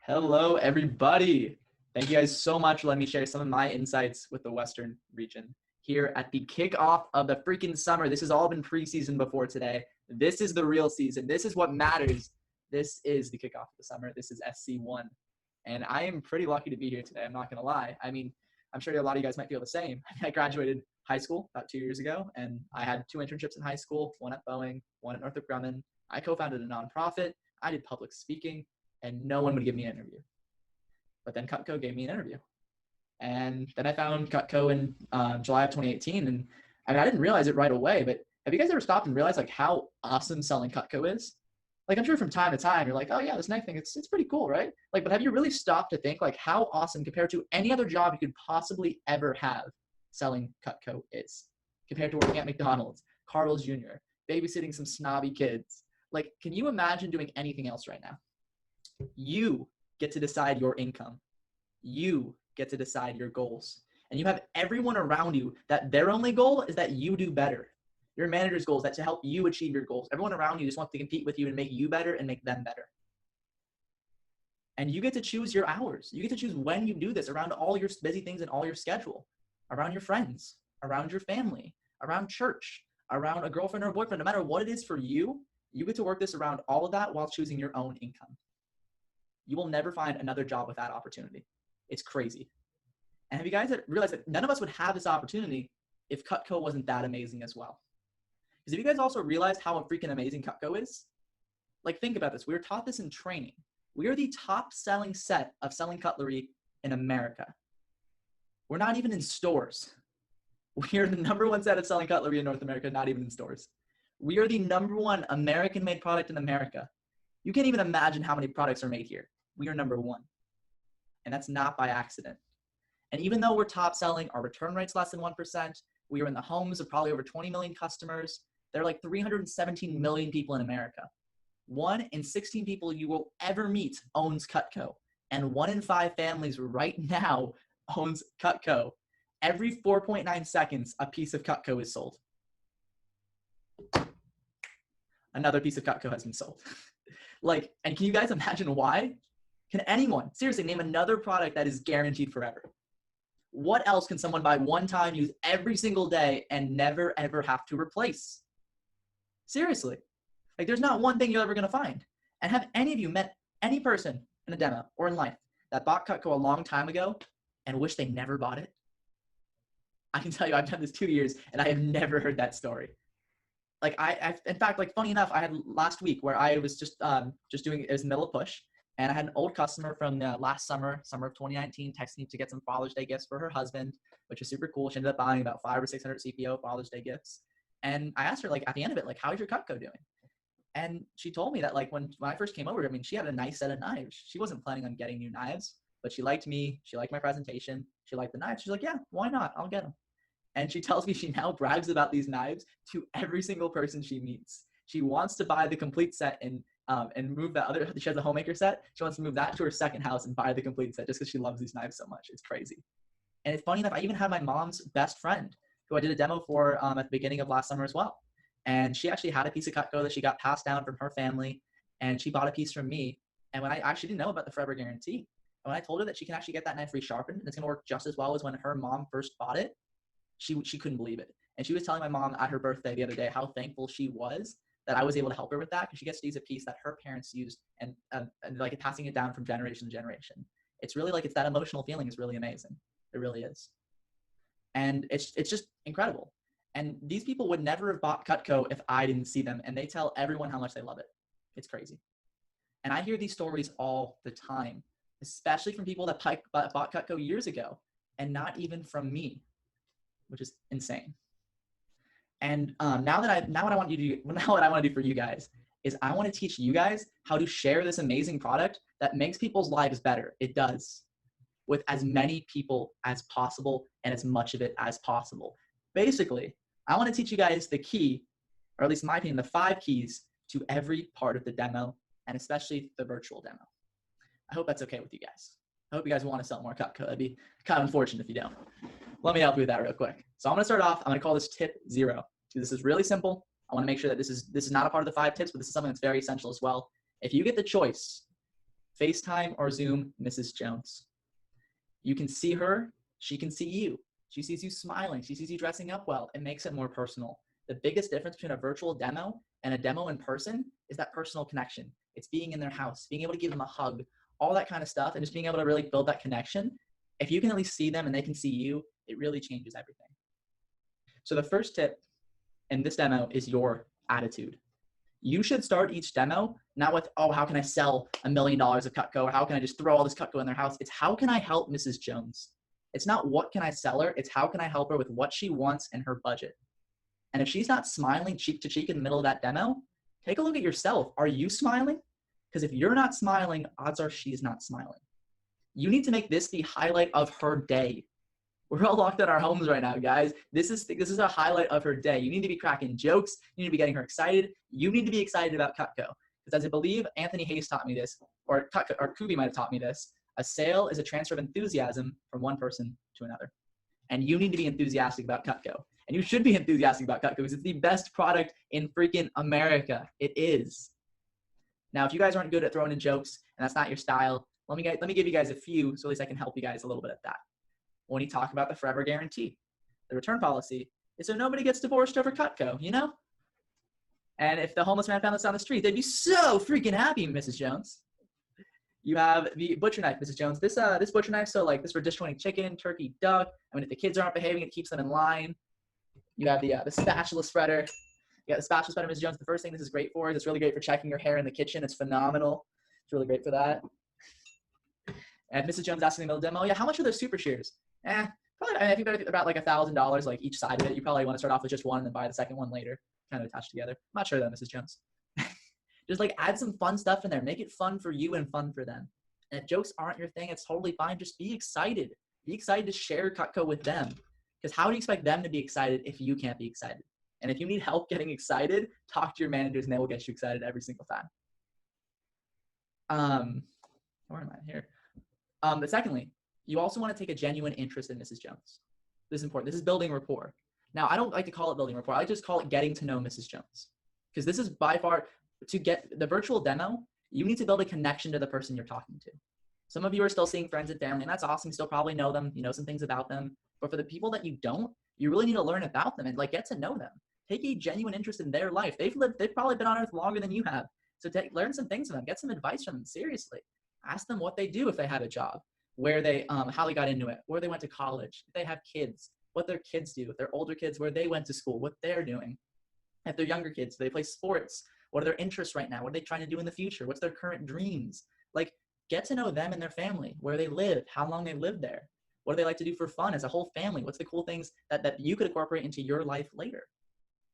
Hello, everybody. Thank you guys so much for letting me share some of my insights with the Western region here at the kickoff of the freaking summer. This has all been preseason before today. This is the real season. This is what matters. This is the kickoff of the summer. This is SC1. And I am pretty lucky to be here today. I'm not going to lie. I mean, I'm sure a lot of you guys might feel the same. I graduated high school about 2 years ago, and I had 2 internships in high school, one at Boeing, one at Northrop Grumman. I co-founded a nonprofit. I did public speaking, and no one would give me an interview. But then CUTCO gave me an interview. And then I found CUTCO in July of 2018. And I mean, I didn't realize it right away, but have you guys ever stopped and realized like how awesome selling CUTCO is? Like, I'm sure from time to time, you're like, oh yeah, this next thing, it's pretty cool, right? Like, but have you really stopped to think like how awesome compared to any other job you could possibly ever have selling CUTCO is? Compared to working at McDonald's, Carl's Jr., babysitting some snobby kids. Like, can you imagine doing anything else right now? You get to decide your income. You get to decide your goals. And you have everyone around you that their only goal is that you do better. Your manager's goal is that to help you achieve your goals. Everyone around you just wants to compete with you and make you better and make them better. And you get to choose your hours. You get to choose when you do this around all your busy things and all your schedule, around your friends, around your family, around church, around a girlfriend or a boyfriend. No matter what it is for you, you get to work this around all of that while choosing your own income. You will never find another job with that opportunity. It's crazy. And have you guys realized that none of us would have this opportunity if CUTCO wasn't that amazing as well? Because have you guys also realized how freaking amazing CUTCO is? Like, think about this. We were taught this in training. We are the top selling set of selling cutlery in America. We're not even in stores. We are the #1 set of selling cutlery in North America, not even in stores. We are the #1 American-made product in America. You can't even imagine how many products are made here. We are #1. And that's not by accident. And even though we're top selling, our return rate's less than 1%. We are in the homes of probably over 20 million customers. There are like 317 million people in America. 1 in 16 people you will ever meet owns CUTCO. And 1 in 5 families right now owns CUTCO. Every 4.9 seconds, a piece of CUTCO is sold. Another piece of CUTCO has been sold. Like, and can you guys imagine why? Can anyone, seriously, name another product that is guaranteed forever? What else can someone buy one time, use every single day, and never, ever have to replace? Seriously. Like, there's not one thing you're ever going to find. And have any of you met any person in a demo or in life that bought CUTCO a long time ago and wish they never bought it? I can tell you, I've done this 2 years, and I have never heard that story. Like, in fact, like, funny enough, I had last week where I was just doing, it was the middle of push, and I had an old customer from last summer of 2019, texting me to get some Father's Day gifts for her husband, which is super cool. She ended up buying about 500 or 600 CPO Father's Day gifts. And I asked her, like, at the end of it, like, how's your CUTCO doing? And she told me that, like, when I first came over, I mean, she had a nice set of knives. She wasn't planning on getting new knives, but she liked me. She liked my presentation. She liked the knives. She's like, yeah, why not? I'll get them. And she tells me she now brags about these knives to every single person she meets. She wants to buy the complete set and move that other, she has a homemaker set. She wants to move that to her second house and buy the complete set just because she loves these knives so much. It's crazy. And it's funny enough, I even had my mom's best friend who I did a demo for at the beginning of last summer as well. And she actually had a piece of CUTCO that she got passed down from her family, and she bought a piece from me. And when I actually didn't know about the forever guarantee, and when I told her that she can actually get that knife resharpened and it's going to work just as well as when her mom first bought it, she couldn't believe it. And she was telling my mom at her birthday the other day how thankful she was that I was able to help her with that, because she gets to use a piece that her parents used and like passing it down from generation to generation. It's really like, it's that emotional feeling is really amazing. It really is. And it's just incredible. And these people would never have bought CUTCO if I didn't see them, and they tell everyone how much they love it. It's crazy. And I hear these stories all the time, especially from people that bought CUTCO years ago, and not even from me, which is insane. And now what I want to do for you guys is I want to teach you guys how to share this amazing product that makes people's lives better. It does, with as many people as possible and as much of it as possible. Basically, I want to teach you guys the key, or at least in my opinion, the 5 keys to every part of the demo, and especially the virtual demo. I hope that's okay with you guys. I hope you guys want to sell more CUTCO. That'd be kind of unfortunate if you don't. Let me help you with that real quick. So I'm going to start off. I'm going to call this tip 0. This is really simple. I want to make sure that this is not a part of the 5 tips, but this is something that's very essential as well. If you get the choice FaceTime or Zoom Mrs. Jones. You can see her, she can see you. She sees you smiling, she sees you dressing up well. It makes it more personal. The biggest difference between a virtual demo and a demo in person is that personal connection. It's being in their house, being able to give them a hug, all that kind of stuff, and just being able to really build that connection. If you can at least see them and they can see you, it really changes everything. So the first tip in this demo is your attitude. You should start each demo not with, oh, how can I sell $1 million of CUTCO, or how can I just throw all this CUTCO in their house? It's how can I help Mrs. Jones? It's not what can I sell her, it's how can I help her with what she wants and her budget. And if she's not smiling cheek to cheek in the middle of that demo, take a look at yourself. Are you smiling? Because if you're not smiling, odds are she's not smiling. You need to make this the highlight of her day. We're all locked in our homes right now, guys. This is a highlight of her day. You need to be cracking jokes. You need to be getting her excited. You need to be excited about CUTCO. Because as I believe Anthony Hayes taught me this, or Kubi might have taught me this, a sale is a transfer of enthusiasm from one person to another. And you need to be enthusiastic about CUTCO. And you should be enthusiastic about CUTCO because it's the best product in freaking America. It is. Now, if you guys aren't good at throwing in jokes and that's not your style, let me give you guys a few so at least I can help you guys a little bit at that. When you talk about the forever guarantee, the return policy is so nobody gets divorced over CUTCO, you know? And if the homeless man found this on the street, they'd be so freaking happy, Mrs. Jones. You have the butcher knife, Mrs. Jones. This butcher knife, so like this for dishwashing chicken, turkey, duck. I mean, if the kids aren't behaving, it keeps them in line. You have the spatula spreader. You got the spatula spreader, Mrs. Jones. The first thing this is great for is it's really great for checking your hair in the kitchen. It's phenomenal. It's really great for that. And if Mrs. Jones asks in the middle of the demo, yeah, how much are those super shears? Probably, I think they're about like $1,000, like each side of it. You probably want to start off with just one and then buy the second one later, kind of attached together. I'm not sure though, Mrs. Jones. Just like add some fun stuff in there. Make it fun for you and fun for them. And if jokes aren't your thing, it's totally fine. Just be excited. Be excited to share CUTCO with them. Because how do you expect them to be excited if you can't be excited? And if you need help getting excited, talk to your managers and they will get you excited every single time. Where am I here? But secondly, you also want to take a genuine interest in Mrs. Jones. This is important. This is building rapport. Now, I don't like to call it building rapport. I just call it getting to know Mrs. Jones. Because this is by far, to get the virtual demo, you need to build a connection to the person you're talking to. Some of you are still seeing friends and family, and that's awesome. You still probably know them. You know some things about them. But for the people that you don't, you really need to learn about them and like get to know them. Take a genuine interest in their life. They've probably been on earth longer than you have. So learn some things from them. Get some advice from them. Seriously. Ask them what they do if they had a job, where they, how they got into it, where they went to college, if they have kids, what their kids do, if they're older kids, where they went to school, what they're doing. If they're younger kids, do they play sports? What are their interests right now? What are they trying to do in the future? What's their current dreams? Like, get to know them and their family, where they live, how long they lived there. What do they like to do for fun as a whole family? What's the cool things that you could incorporate into your life later?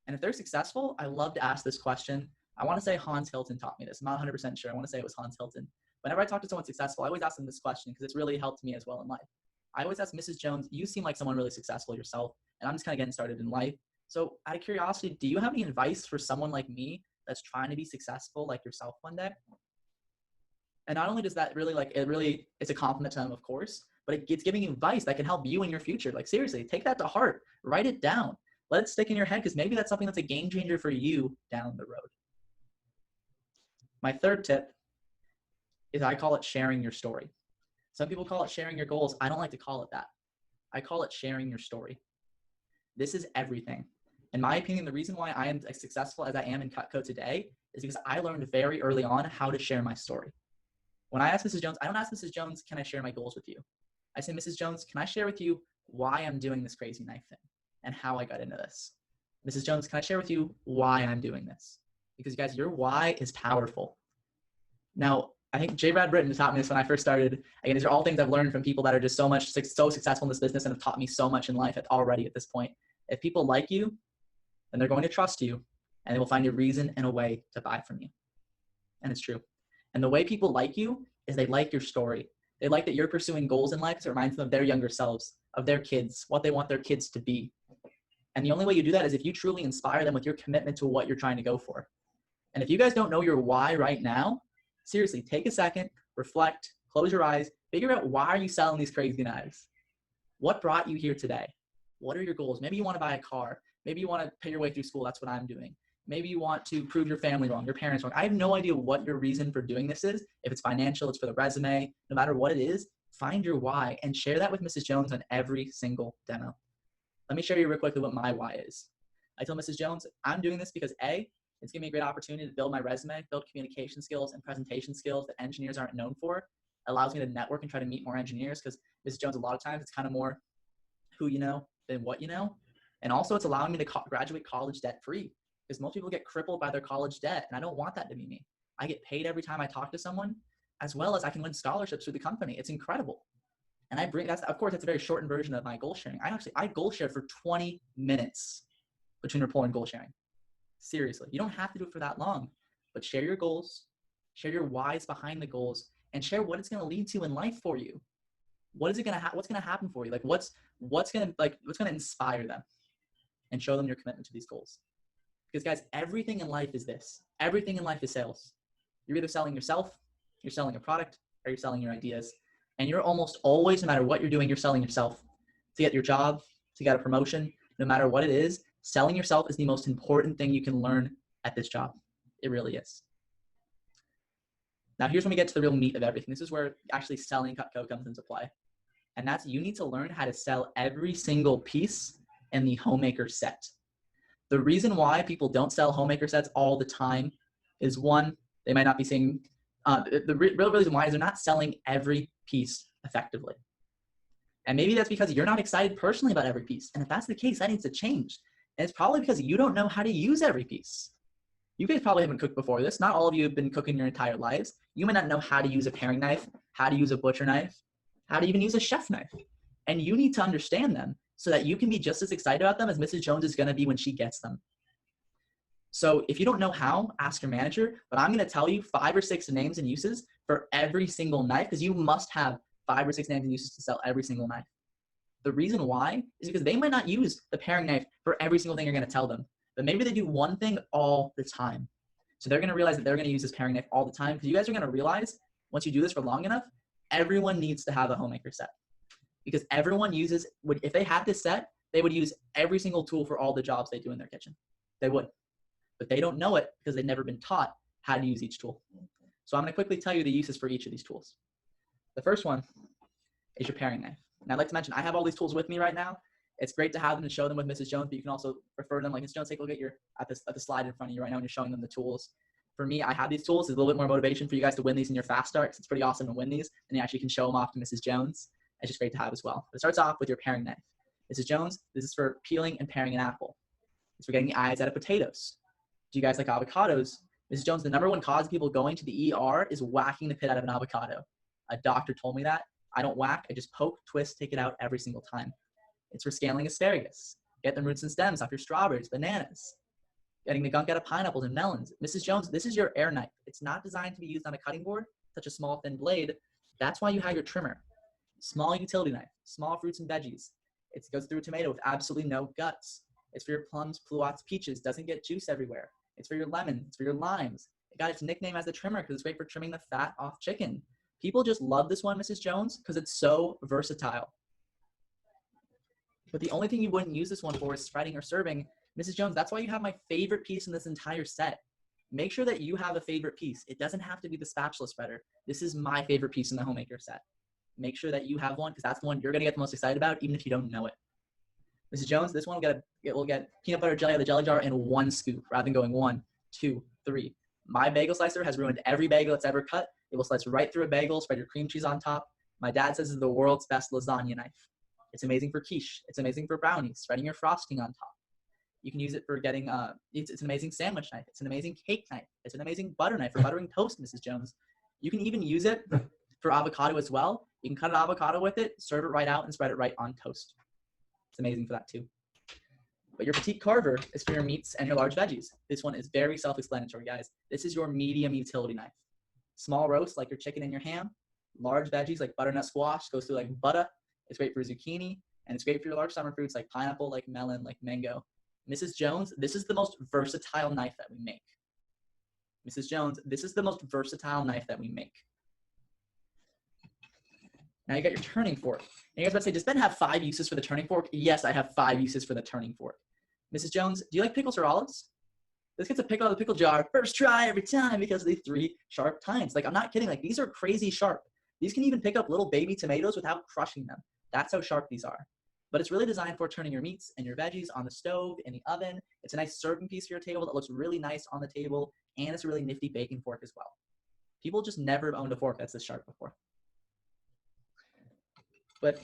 And if they're successful, I love to ask this question. I want to say Hans Hilton taught me this. I'm not 100% sure. I want to say it was Hans Hilton. Whenever I talk to someone successful, I always ask them this question because it's really helped me as well in life. I always ask Mrs. Jones, you seem like someone really successful yourself, and I'm just kind of getting started in life. So out of curiosity, do you have any advice for someone like me that's trying to be successful like yourself one day? And not only does that really it's a compliment to them, of course, but it's giving you advice that can help you in your future. Like seriously, take that to heart, write it down, let it stick in your head because maybe that's something that's a game changer for you down the road. My third tip is I call it sharing your story. Some people call it sharing your goals. I don't like to call it that. I call it sharing your story. This is everything. In my opinion, the reason why I am as successful as I am in CUTCO today is because I learned very early on how to share my story. When I ask Mrs. Jones, I don't ask Mrs. Jones, can I share my goals with you? I say, Mrs. Jones, can I share with you why I'm doing this crazy knife thing and how I got into this? Mrs. Jones, can I share with you why I'm doing this? Because you guys, your why is powerful. Now, I think J. Brad Britton taught me this when I first started. Again, these are all things I've learned from people that are just so successful in this business and have taught me so much in life already at this point. If people like you, then they're going to trust you and they will find a reason and a way to buy from you. And it's true. And the way people like you is they like your story. They like that you're pursuing goals in life because it reminds them of their younger selves, of their kids, what they want their kids to be. And the only way you do that is if you truly inspire them with your commitment to what you're trying to go for. And if you guys don't know your why right now, seriously, take a second, reflect, close your eyes, figure out why are you selling these crazy knives? What brought you here today? What are your goals? Maybe you want to buy a car. Maybe you want to pay your way through school. That's what I'm doing. Maybe you want to prove your family wrong, your parents wrong. I have no idea what your reason for doing this is. If it's financial, it's for the resume, no matter what it is, find your why and share that with Mrs. Jones on every single demo. Let me share you real quickly what my why is. I told Mrs. Jones, I'm doing this because A, it's giving me a great opportunity to build my resume, build communication skills and presentation skills that engineers aren't known for. It allows me to network and try to meet more engineers because Mrs. Jones, a lot of times it's kind of more who you know than what you know. And also it's allowing me to graduate college debt free because most people get crippled by their college debt. And I don't want that to be me. I get paid every time I talk to someone, as well as I can win scholarships through the company. It's incredible. And I bring that's, of course, that's a very shortened version of my goal sharing. I goal share for 20 minutes between rapport and goal sharing. Seriously, you don't have to do it for that long, but share your goals, share your whys behind the goals, and share what it's going to lead to in life for you. What is it going to what's going to happen for you? Like what's going to inspire them, and show them your commitment to these goals. Because guys, everything in life is this. Everything in life is sales. You're either selling yourself, you're selling a product, or you're selling your ideas. And you're almost always, no matter what you're doing, you're selling yourself. To get your job, to get a promotion, no matter what it is, selling yourself is the most important thing you can learn at this job. It really is. Now, here's when we get to the real meat of everything. This is where actually selling CUTCO comes into play. And that's you need to learn how to sell every single piece in the homemaker set. The reason why people don't sell homemaker sets all the time is one, they might not be seeing, the real reason why is they're not selling every piece effectively. And maybe that's because you're not excited personally about every piece. And if that's the case, that needs to change. And it's probably because you don't know how to use every piece. You guys probably haven't cooked before this. Not all of you have been cooking your entire lives. You may not know how to use a paring knife, how to use a butcher knife, how to even use a chef knife. And you need to understand them so that you can be just as excited about them as Mrs. Jones is going to be when she gets them. So if you don't know how, ask your manager, but I'm going to tell you 5 or 6 names and uses for every single knife because you must have 5 or 6 names and uses to sell every single knife. The reason why is because they might not use the paring knife for every single thing you're going to tell them, but maybe they do one thing all the time. So they're going to realize that they're going to use this paring knife all the time because you guys are going to realize once you do this for long enough, everyone needs to have a homemaker set because everyone uses, if they had this set, they would use every single tool for all the jobs they do in their kitchen. They would, but they don't know it because they've never been taught how to use each tool. So I'm going to quickly tell you the uses for each of these tools. The first one is your paring knife. And I'd like to mention, I have all these tools with me right now. It's great to have them and show them with Mrs. Jones, but you can also refer to them. Like Mrs. Jones, take a look at the slide in front of you right now when you're showing them the tools. For me, I have these tools. There's a little bit more motivation for you guys to win these in your fast start because it's pretty awesome to win these. And you actually can show them off to Mrs. Jones. It's just great to have as well. But it starts off with your paring knife. Mrs. Jones, this is for peeling and paring an apple. It's for getting the eyes out of potatoes. Do you guys like avocados? Mrs. Jones, the #1 cause of people going to the ER is whacking the pit out of an avocado. A doctor told me that. I don't whack, I just poke, twist, take it out every single time. It's for scaling asparagus. Get the roots and stems off your strawberries, bananas. Getting the gunk out of pineapples and melons. Mrs. Jones, this is your air knife. It's not designed to be used on a cutting board, such a small, thin blade. That's why you have your trimmer. Small utility knife, small fruits and veggies. It goes through a tomato with absolutely no guts. It's for your plums, pluots, peaches, doesn't get juice everywhere. It's for your lemons, it's for your limes. It got its nickname as the trimmer because it's great for trimming the fat off chicken. People just love this one, Mrs. Jones, because it's so versatile. But the only thing you wouldn't use this one for is spreading or serving. Mrs. Jones, that's why you have my favorite piece in this entire set. Make sure that you have a favorite piece. It doesn't have to be the spatula spreader. This is my favorite piece in the homemaker set. Make sure that you have one because that's the one you're going to get the most excited about, even if you don't know it. Mrs. Jones, this one will get peanut butter jelly out of the jelly jar in 1 scoop rather than going 1, 2, 3. My bagel slicer has ruined every bagel it's ever cut. It will slice right through a bagel, spread your cream cheese on top. My dad says it's the world's best lasagna knife. It's amazing for quiche. It's amazing for brownies, spreading your frosting on top. You can use it for getting, it's an amazing sandwich knife. It's an amazing cake knife. It's an amazing butter knife for buttering toast, Mrs. Jones. You can even use it for avocado as well. You can cut an avocado with it, serve it right out, and spread it right on toast. It's amazing for that too. But your petite carver is for your meats and your large veggies. This one is very self-explanatory, guys. This is your medium utility knife. Small roast like your chicken and your ham. Large veggies like butternut squash goes through like butter. It's great for zucchini. And it's great for your large summer fruits like pineapple, like melon, like mango. Mrs. Jones, this is the most versatile knife that we make. Mrs. Jones, this is the most versatile knife that we make. Now you got your turning fork. And you guys might say, does Ben have 5 uses for the turning fork? Yes, I have 5 uses for the turning fork. Mrs. Jones, do you like pickles or olives? This gets a pickle out of the pickle jar, first try every time because of the 3 sharp tines. Like, I'm not kidding. Like, these are crazy sharp. These can even pick up little baby tomatoes without crushing them. That's how sharp these are. But it's really designed for turning your meats and your veggies on the stove, in the oven. It's a nice serving piece for your table that looks really nice on the table, and it's a really nifty baking fork as well. People just never owned a fork that's this sharp before. But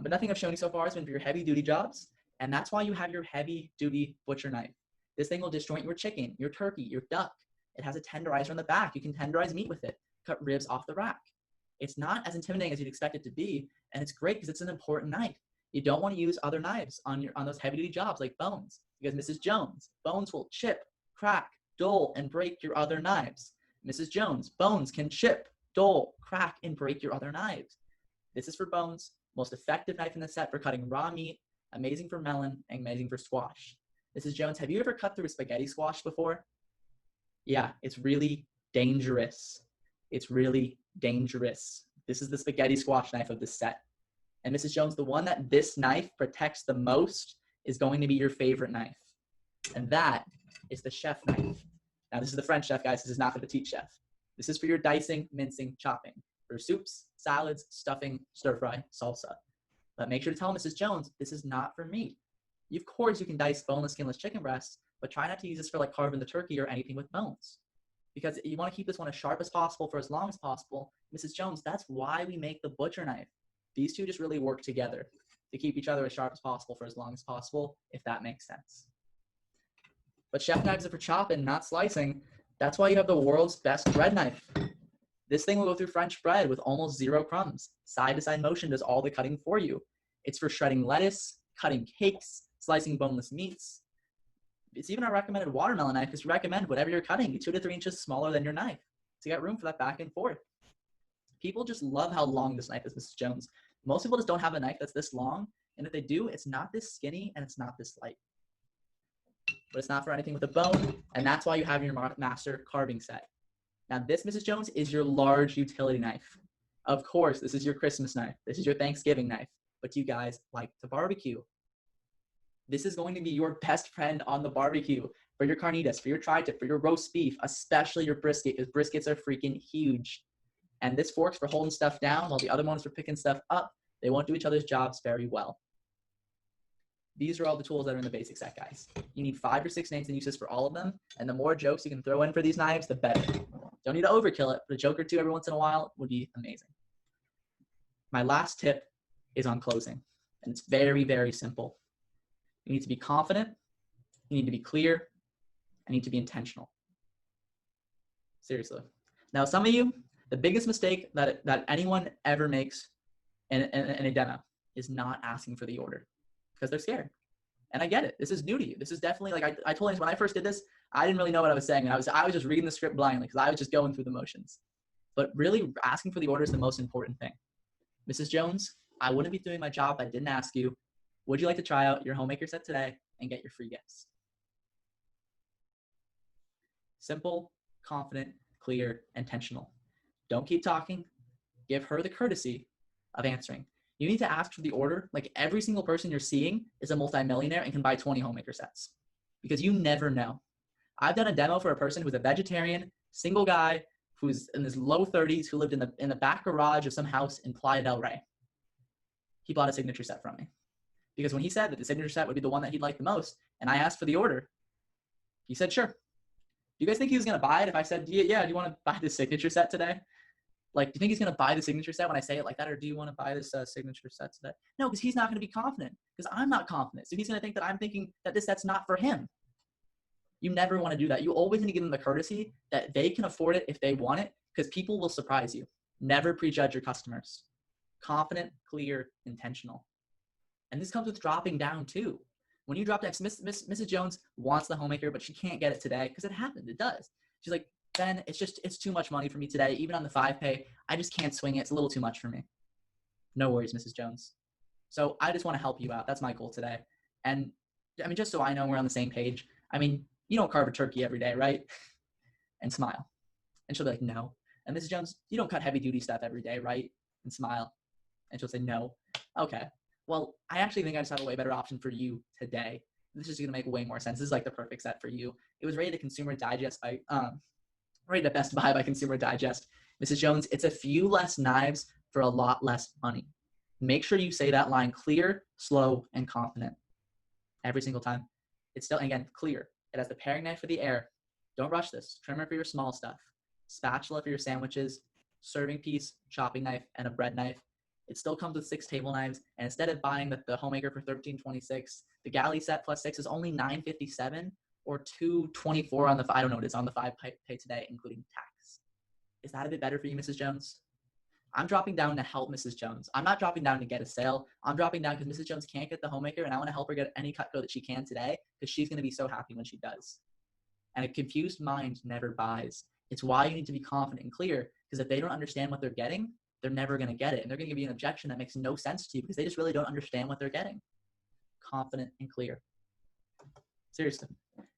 nothing I've shown you so far has been for your heavy-duty jobs, and that's why you have your heavy-duty butcher knife. This thing will disjoint your chicken, your turkey, your duck. It has a tenderizer on the back. You can tenderize meat with it, cut ribs off the rack. It's not as intimidating as you'd expect it to be, and it's great because it's an important knife. You don't want to use other knives on those heavy-duty jobs like bones, because Mrs. Jones, bones will chip, crack, dull, and break your other knives. Mrs. Jones, bones can chip, dull, crack, and break your other knives. This is for bones, most effective knife in the set for cutting raw meat, amazing for melon, and amazing for squash. Mrs. Jones, have you ever cut through a spaghetti squash before? Yeah, it's really dangerous. It's really dangerous. This is the spaghetti squash knife of this set. And Mrs. Jones, the one that this knife protects the most is going to be your favorite knife. And that is the chef knife. Now, this is the French chef, guys. This is not for the petite chef. This is for your dicing, mincing, chopping. For soups, salads, stuffing, stir fry, salsa. But make sure to tell Mrs. Jones, this is not for meat. Of course, you can dice boneless, skinless chicken breasts, but try not to use this for like carving the turkey or anything with bones. Because you want to keep this one as sharp as possible for as long as possible. Mrs. Jones, that's why we make the butcher knife. These two just really work together to keep each other as sharp as possible for as long as possible, if that makes sense. But chef knives are for chopping, not slicing. That's why you have the world's best bread knife. This thing will go through French bread with almost 0 crumbs. Side-to-side motion does all the cutting for you. It's for shredding lettuce, cutting cakes, slicing boneless meats. It's even a recommended watermelon knife because we recommend whatever you're cutting, 2 to 3 inches smaller than your knife. So you got room for that back and forth. People just love how long this knife is, Mrs. Jones. Most people just don't have a knife that's this long, and if they do, it's not this skinny and it's not this light. But it's not for anything with a bone, and that's why you have your master carving set. Now this, Mrs. Jones, is your large utility knife. Of course, this is your Christmas knife. This is your Thanksgiving knife. But you guys like to barbecue. This is going to be your best friend on the barbecue for your carnitas, for your tri-tip, for your roast beef, especially your brisket, because briskets are freaking huge. And this fork's for holding stuff down while the other one's for picking stuff up. They won't do each other's jobs very well. These are all the tools that are in the basic set, guys. You need 5 or 6 names and uses for all of them, and the more jokes you can throw in for these knives, the better. Don't need to overkill it, but a joke or two every once in a while would be amazing. My last tip is on closing, and it's very, very simple. You need to be confident, you need to be clear, and you need to be intentional. Seriously. Now, some of you, the biggest mistake that anyone ever makes in a demo is not asking for the order because they're scared. And I get it. This is new to you. This is definitely, like I told you, when I first did this, I didn't really know what I was saying. And I was just reading the script blindly because I was just going through the motions. But really asking for the order is the most important thing. Mrs. Jones, I wouldn't be doing my job if I didn't ask you, would you like to try out your homemaker set today and get your free gifts? Simple, confident, clear, intentional. Don't keep talking. Give her the courtesy of answering. You need to ask for the order. Like every single person you're seeing is a multimillionaire and can buy 20 homemaker sets because you never know. I've done a demo for a person who's a vegetarian, single guy, who's in his low 30s, who lived in the back garage of some house in Playa del Rey. He bought a signature set from me because when he said that the signature set would be the one that he'd like the most, and I asked for the order, he said, sure. Do you guys think he was going to buy it if I said, yeah, do you want to buy this signature set today? Like, do you think he's going to buy the signature set when I say it like that? Or do you want to buy this signature set today? No, because he's not going to be confident because I'm not confident. So he's going to think that I'm thinking that this set's not for him. You never want to do that. You always need to give them the courtesy that they can afford it if they want it because people will surprise you. Never prejudge your customers. Confident, clear, intentional. And this comes with dropping down too. When you drop down, Mrs. Jones wants the homemaker, but she can't get it today because it happened. It does. She's like, Ben, it's too much money for me today. Even on the 5-pay, I just can't swing it. It's a little too much for me. No worries, Mrs. Jones. So I just want to help you out. That's my goal today. And I mean, just so I know we're on the same page, I mean, you don't carve a turkey every day, right? And smile. And she'll be like, no. And Mrs. Jones, you don't cut heavy duty stuff every day, right? And smile. And she'll say, no. Okay. Well, I actually think I just have a way better option for you today. this is going to make way more sense. This is like the perfect set for you. It was rated a Consumer Digest by, rated at Best Buy by Consumer Digest. Mrs. Jones, it's a few less knives for a lot less money. Make sure you say that line clear, slow, and confident every single time. It's still, again, clear. It has the paring knife for the air. Don't rush this. Trimmer for your small stuff. Spatula for your sandwiches. Serving piece, chopping knife, and a bread knife. It still comes with 6 table knives. And instead of buying the homemaker for $13.26, the galley set plus 6 is only $9.57 or $2.24 on the, I don't know what it is, on the 5 pay today, including tax. Is that a bit better for you, Mrs. Jones? I'm dropping down to help Mrs. Jones. I'm not dropping down to get a sale. I'm dropping down because Mrs. Jones can't get the homemaker, and I want to help her get any CUTCO that she can today because she's going to be so happy when she does. And a confused mind never buys. It's why you need to be confident and clear, because if they don't understand what they're getting, they're never going to get it. And they're going to give you an objection that makes no sense to you because they just really don't understand what they're getting. Confident and clear. Seriously.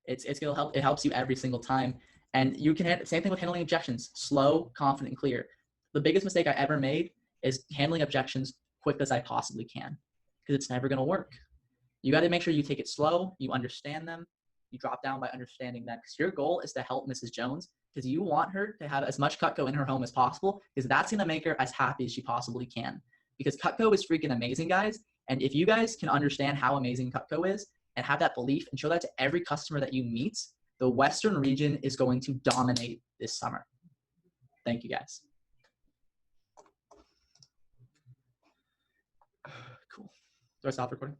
It's going to help. It helps you every single time. And you can, same thing with handling objections. Slow, confident, and clear. The biggest mistake I ever made is handling objections quick as I possibly can because it's never going to work. You got to make sure you take it slow, you understand them, you drop down by understanding them because your goal is to help Mrs. Jones because you want her to have as much CUTCO in her home as possible because that's going to make her as happy as she possibly can. Because CUTCO is freaking amazing, guys. And if you guys can understand how amazing CUTCO is and have that belief and show that to every customer that you meet, the Western region is going to dominate this summer. Thank you, guys. Cool. Do I stop recording?